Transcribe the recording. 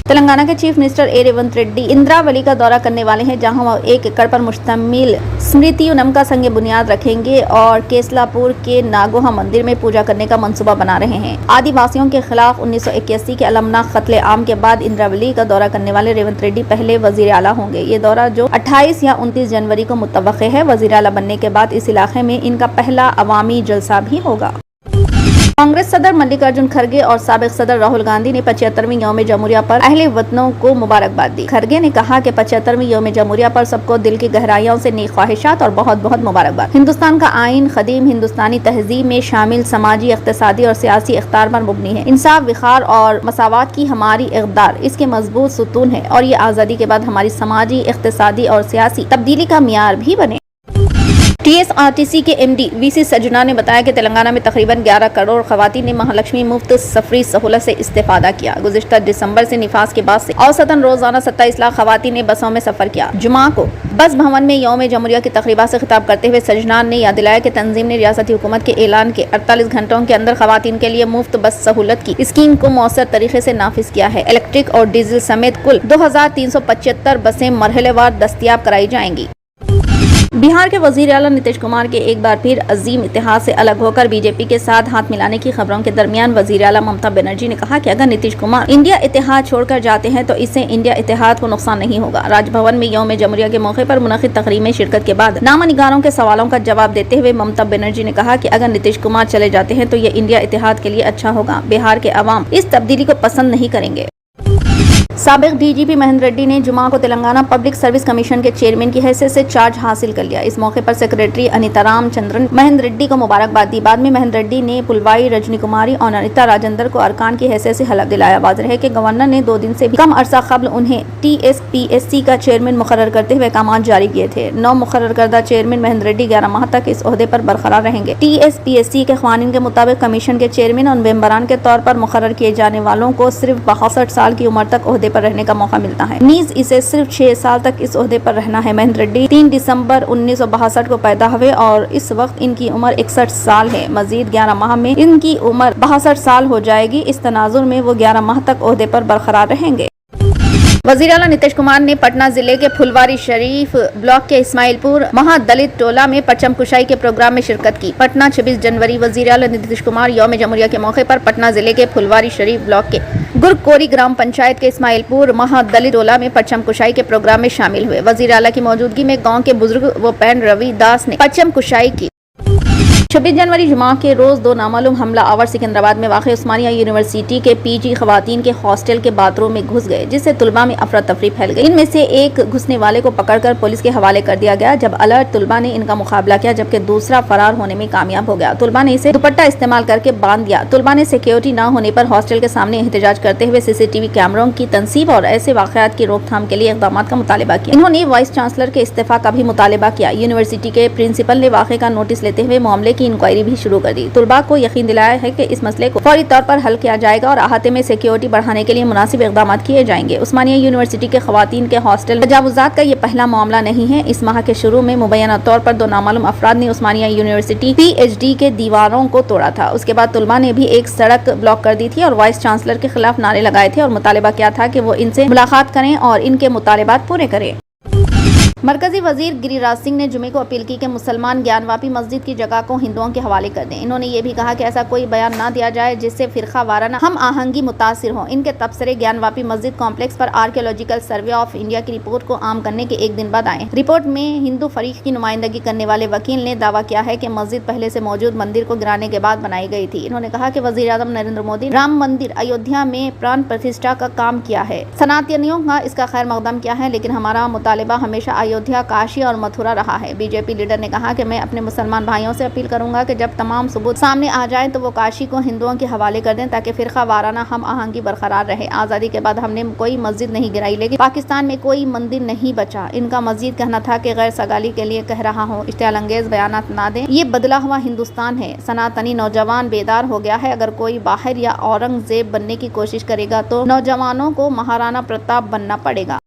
तेलंगाना के chief minister A Revanth Reddy Indravelli का दौरा करने वाले हैं, जहां वो 1 एकड़ पर मुश्तमिल स्मृति वनम का संग बुनियाद रखेंगे और केसलापुर के नागोहा मंदिर में पूजा करने का मंसूबा बना रहे हैं। आदिवासियों के खिलाफ 1981 के अलमनाक कत्ले आम के बाद इंद्रावली का दौरा करने वाले रेवंत रेड्डी पहले वजीर आला होंगे। ये दौरा जो 28 या 29 जनवरी को मुतवक्के है। वजीर आला बनने के बाद इस इलाके में इनका पहला अवामी जलसा भी होगा। कांग्रेस सदर मल्लिकार्जुन खड़गे और साबिक सदर राहुल गांधी ने 75वीं यौम जमहूरिया पर अहले वतनों को मुबारकबाद दी। खड़गे ने कहा कि 75वीं यौम जमहूरिया पर सबको दिल की गहराइयों से नेक ख्वाहिशात और बहुत बहुत मुबारकबाद। हिंदुस्तान का आइन खदीम हिंदुस्तानी तहजीब में शामिल समाजी, इक़्तिसादी और सियासी इख्तियार पर मुबनी है। इंसाफ, विखार और मसावात की हमारी इक़दार इसके मजबूत सुतून है और ये आज़ादी के बाद हमारी समाजी, इक़्तिसादी और सियासी तब्दीली का मियार भी बने। TSRTC के MD VC सजना ने बताया कि तेलंगाना में तकरीबन 11 करोड़ खवातीन ने महालक्ष्मी मुफ्त सफरी सहूलत से इस्तेफादा किया। गुज़िश्ता दिसंबर से निफास के बाद से औसतन रोजाना 27 लाख खवातीन ने बसों में सफर किया। जुमा को बस भवन में यौम जमहूरिया की तकरीबा से खिताब करते हुए सजनान ने याद दिलाया कि तंजीम ने रियासती हुकूमत के ऐलान के 48 घंटों के अंदर खवातीन के लिए मुफ्त बस सहूलत की स्कीम को मौसर तरीके से नाफिज किया है। इलेक्ट्रिक और डीजल समेत कुल 2375 बसें मरहलेवार दस्तियाब कराई जाएंगी। बिहार के वजीर आला नीतीश कुमार के एक बार फिर अजीम इतिहाद से अलग होकर बीजेपी के साथ हाथ मिलाने की खबरों के दरमियान वजीर आला ममता बनर्जी ने कहा कि अगर नीतीश कुमार इंडिया इतिहाद छोड़कर जाते हैं तो इससे इंडिया इतिहाद को नुकसान नहीं होगा। राजभवन में यौम जमहूरिया के मौके पर मुनक़िद तकरीब में शिरकत के बाद नामनिगारों के सवालों का जवाब देते हुए ममता बनर्जी ने कहा कि अगर नीतीश कुमार चले जाते हैं तो ये इंडिया इतिहाद के लिए अच्छा होगा। बिहार के अवाम इस तब्दीली को पसंद नहीं करेंगे। साबिक DGP महेंद्र रेड्डी ने जुमा को तेलंगाना पब्लिक सर्विस कमीशन के चेयरमैन की हैसियत से चार्ज हासिल कर लिया। इस मौके पर सेक्रेटरी अनिता रामचंद्रन महेंद्र रेड्डी को मुबारकबाद दी। बाद में महेंद्र रेड्डी ने पुलवाई रजनी कुमारी और अनिता राजेंद्र को अरकान की हैसियत से हलफ दिलाया। वाज़ेह है कि गवर्नर ने 2 दिन से भी कम अरसा कबल उन्हें TSPSC का चेयरमैन मुकर्रर करते हुए अहकामात जारी किए थे। नौ मुकर्रर करदा चेयरमैन महेंद्र रेड्डी 11 माह तक इस ओहदे पर बरकरार रहेंगे। TSPSC के क़वानीन के मुताबिक कमीशन के चेयरमैन और मेंबरान के तौर पर मुकर्रर किए जाने वालों को सिर्फ 62 साल की उम्र तक ओहदे पर रहने का मौका मिलता है। नीज इसे सिर्फ 6 साल तक इस ओहदे पर रहना है। महेंद्र रेड्डी 3 दिसंबर 1962 को पैदा हुए और इस वक्त इनकी उम्र 61 साल है। मजीद 11 माह में इनकी उम्र 62 साल हो जाएगी। इस तनाजुर में वो 11 माह तक ओहदे पर बरकरार रहेंगे। वज़ीर आला नीतीश कुमार ने पटना जिले के फुलवारी शरीफ ब्लॉक के इस्माइलपुर महादलित टोला में परचम कुशाई के प्रोग्राम में शिरकत की। पटना 26 जनवरी वज़ीर आला नीतीश कुमार यौम जमहूरिया के मौके पर पटना जिले के फुलवारी शरीफ ब्लॉक के गुरकोरी ग्राम पंचायत के इस्माइलपुर महादलित टोला में परचम कुशाई के प्रोग्राम में शामिल हुए। वज़ीर आला की मौजूदगी में गाँव के बुजुर्ग व पैन रवि दास ने परचम कुशाई की। 26 जनवरी जुमा के रोज 2 नामालूम हमला आवर सिकंदराबाद में वाक़ उस्मानिया यूनिवर्सिटी के PG खवातीन के हॉस्टल के बाथरूम में घुस गए, जिससे तुलबा में अफरा तफरी फैल गई। इनमें से एक घुसने वाले को पकड़कर पुलिस के हवाले कर दिया गया। जब अलर्ट तुलबा ने इनका मुकाबला किया, जबकि दूसरा फरार होने में कामयाब हो गया। तुलबा ने इसे दुपट्टा इस्तेमाल करके बांध दिया। तुलबा ने सिक्योरिटी न होने पर हॉस्टल के सामने एहतजाज करते हुए CCTV कैमरों की तनसीब और ऐसे वाक़यात की रोकथाम के लिए इक़दाम का मुतालबा किया। इन्होंने वाइस चांसलर के इस्तीफा का भी मुतालबा किया। यूनिवर्सिटी के प्रिंसिपल ने वाक़े का नोटिस लेते हुए मामले की इंक्वायरी भी शुरू कर दी। तुलबा को यकीन दिलाया है कि इस मसले को फौरी तौर पर हल किया जाएगा और अहाते में सिक्योरिटी बढ़ाने के लिए मुनासिब इक़दाम किए जाएंगे। उस्मानिया यूनिवर्सिटी के खवातीन के हॉस्टल तजावुज़ात का ये पहला मामला नहीं है। इस माह के शुरू में मुबैना तौर पर 2 नामालूम अफराद ने उस्मानिया यूनिवर्सिटी PhD के दीवारों को तोड़ा था। उसके बाद तुलबा ने भी एक सड़क ब्लॉक कर दी थी और वाइस चांसलर के खिलाफ नारे लगाए थे और मुतालबा किया था कि वो इनसे मुलाकात करें और इनके मुतालबात पूरे करें। मरकजी वजीर गिरिराज सिंह ने जुमे को अपील की कि मुसलमान ज्ञानवापी मस्जिद की जगह को हिंदुओं के हवाले कर दें। इन्होंने ये भी कहा कि ऐसा कोई बयान ना दिया जाए जिससे फिरका वाराना हम आहंगी मुतासिर हो। इनके तबसरे ज्ञानवापी मस्जिद कॉम्प्लेक्स पर आर्कियोलॉजिकल सर्वे ऑफ इंडिया की रिपोर्ट को आम करने के 1 दिन बाद आए। रिपोर्ट में हिंदू फरीक की नुमाइंदगी करने वाले वकील ने दावा किया है कि मस्जिद पहले से मौजूद मंदिर को गिराने के बाद बनाई गई थी। इन्होंने कहा कि वजीर आज़म नरेंद्र मोदी राम मंदिर अयोध्या में प्राण प्रतिष्ठा का काम किया है। सनातनियों का इसका खैर मकदम किया है, लेकिन हमारा मुतालबा हमेशा अयोध्या, काशी और मथुरा रहा है। बीजेपी लीडर ने कहा कि मैं अपने मुसलमान भाइयों से अपील करूंगा कि जब तमाम सबूत सामने आ जाएं तो वो काशी को हिंदुओं के हवाले कर दें ताकि फिरका वाराना हम आहंगी बरकरार रहे। आज़ादी के बाद हमने कोई मस्जिद नहीं गिराई, लेकिन पाकिस्तान में कोई मंदिर नहीं बचा। इनका मस्जिद कहना था कि गैर सगाली के लिए कह रहा हूँ, इश्तियाल अंगेज बयानात ना दें। ये बदला हुआ हिंदुस्तान है। सनातनी नौजवान बेदार हो गया है। अगर कोई बाहर या औरंगजेब बनने की कोशिश करेगा तो नौजवानों को महाराणा प्रताप बनना पड़ेगा।